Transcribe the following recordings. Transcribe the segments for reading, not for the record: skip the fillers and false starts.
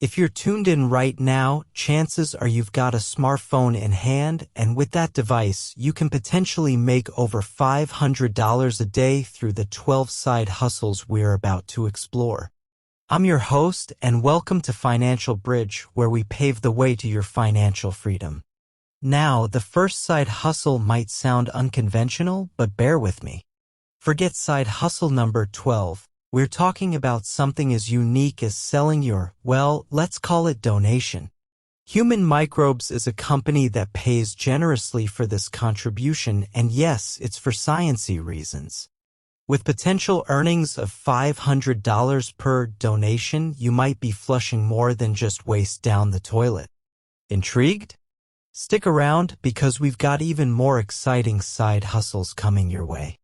If you're tuned in right now, chances are you've got a smartphone in hand, and with that device, you can potentially make over $500 a day through the 12 side hustles we're about to explore. I'm your host, and welcome to Financial Bridge, where we pave the way to your financial freedom. Now, the first side hustle might sound unconventional, but bear with me. Forget side hustle number 12. We're talking about something as unique as selling your, well, let's call it donation. Human Microbes is a company that pays generously for this contribution, and yes, it's for sciencey reasons. With potential earnings of $500 per donation, you might be flushing more than just waste down the toilet. Intrigued? Stick around because we've got even more exciting side hustles coming your way.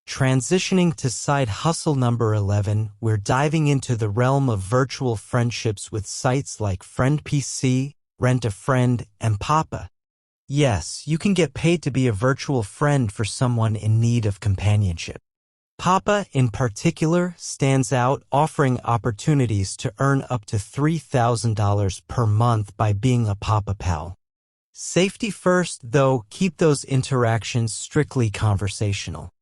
Transitioning to side hustle number 11, we're diving into the realm of virtual friendships with sites like FriendPC, Rent a Friend, and Papa. Yes, you can get paid to be a virtual friend for someone in need of companionship. Papa, in particular, stands out, offering opportunities to earn up to $3,000 per month by being a Papa Pal. Safety first, though, keep those interactions strictly conversational.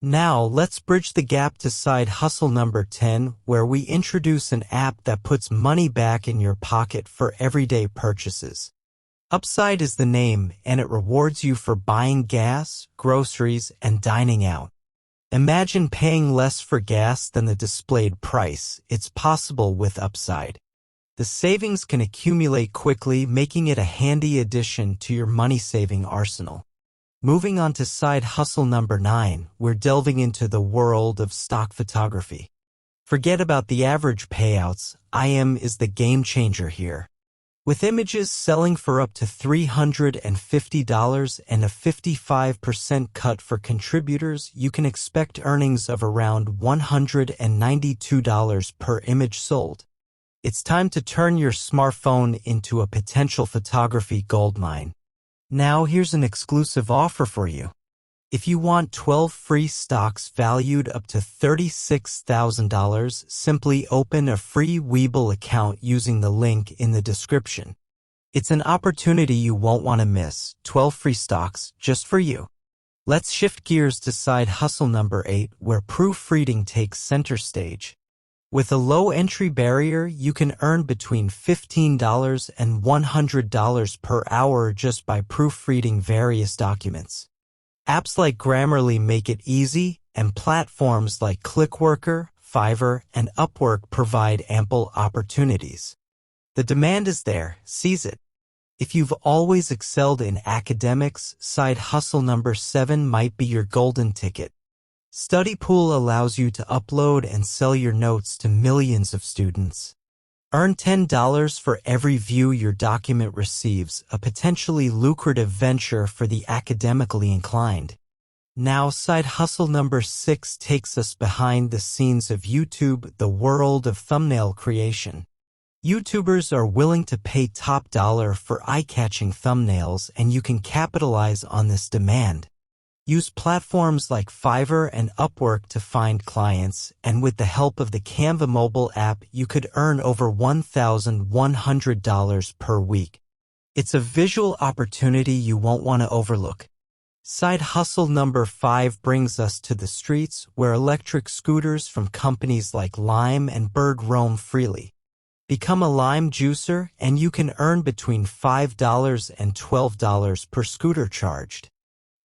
Now, let's bridge the gap to side hustle number 10, where we introduce an app that puts money back in your pocket for everyday purchases. Upside is the name, and it rewards you for buying gas, groceries, and dining out. Imagine paying less for gas than the displayed price. It's possible with Upside. The savings can accumulate quickly, making it a handy addition to your money-saving arsenal. Moving on to side hustle number 9, we're delving into the world of stock photography. Forget about the average payouts, IM is the game changer here. With images selling for up to $350 and a 55% cut for contributors, you can expect earnings of around $192 per image sold. It's time to turn your smartphone into a potential photography goldmine. Now here's an exclusive offer for you. If you want 12 free stocks valued up to $36,000, simply open a free Webull account using the link in the description. It's an opportunity you won't want to miss. 12 free stocks just for you. Let's shift gears to side hustle number 8, where proofreading takes center stage. With a low entry barrier, you can earn between $15 and $100 per hour just by proofreading various documents. Apps like Grammarly make it easy, and platforms like Clickworker, Fiverr, and Upwork provide ample opportunities. The demand is there, seize it. If you've always excelled in academics, side hustle number 7 might be your golden ticket. StudyPool allows you to upload and sell your notes to millions of students. Earn $10 for every view your document receives, a potentially lucrative venture for the academically inclined. Now, side hustle number 6 takes us behind the scenes of YouTube, the world of thumbnail creation. YouTubers are willing to pay top dollar for eye-catching thumbnails, and you can capitalize on this demand. Use platforms like Fiverr and Upwork to find clients, and with the help of the Canva mobile app, you could earn over $1,100 per week. It's a visual opportunity you won't want to overlook. Side hustle number 5 brings us to the streets, where electric scooters from companies like Lime and Bird roam freely. Become a Lime juicer, and you can earn between $5 and $12 per scooter charged.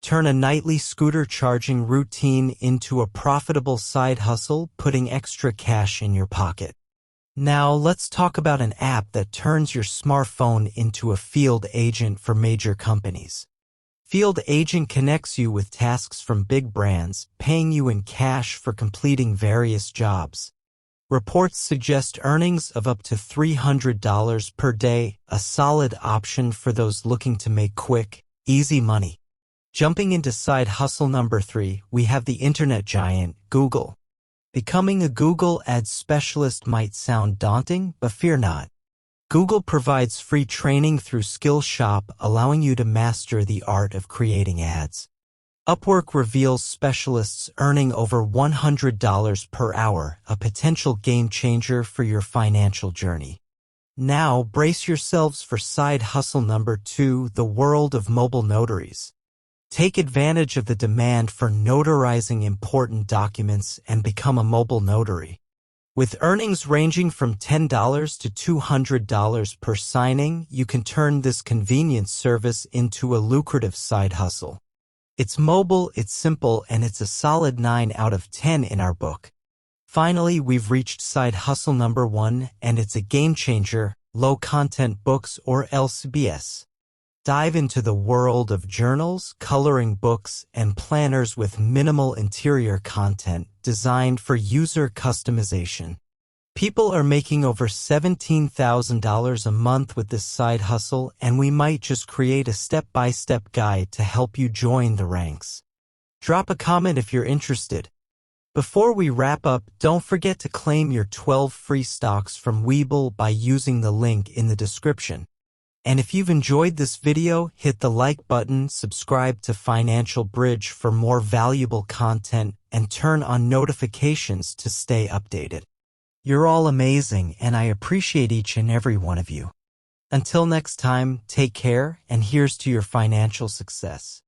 Turn a nightly scooter charging routine into a profitable side hustle, putting extra cash in your pocket. Now, let's talk about an app that turns your smartphone into a field agent for major companies. Field Agent connects you with tasks from big brands, paying you in cash for completing various jobs. Reports suggest earnings of up to $300 per day, a solid option for those looking to make quick, easy money. Jumping into side hustle number 3, we have the internet giant, Google. Becoming a Google Ads specialist might sound daunting, but fear not. Google provides free training through Skillshop, allowing you to master the art of creating ads. Upwork reveals specialists earning over $100 per hour, a potential game changer for your financial journey. Now, brace yourselves for side hustle number 2, the world of mobile notaries. Take advantage of the demand for notarizing important documents and become a mobile notary. With earnings ranging from $10 to $200 per signing, you can turn this convenient service into a lucrative side hustle. It's mobile, it's simple, and it's a solid 9 out of 10 in our book. Finally, we've reached side hustle number 1, and it's a game changer: low-content books, or LCBS. Dive into the world of journals, coloring books, and planners with minimal interior content designed for user customization. People are making over $17,000 a month with this side hustle, and we might just create a step-by-step guide to help you join the ranks. Drop a comment if you're interested. Before we wrap up, don't forget to claim your 12 free stocks from Webull by using the link in the description. And if you've enjoyed this video, hit the like button, subscribe to Financial Bridge for more valuable content, and turn on notifications to stay updated. You're all amazing, and I appreciate each and every one of you. Until next time, take care, and here's to your financial success.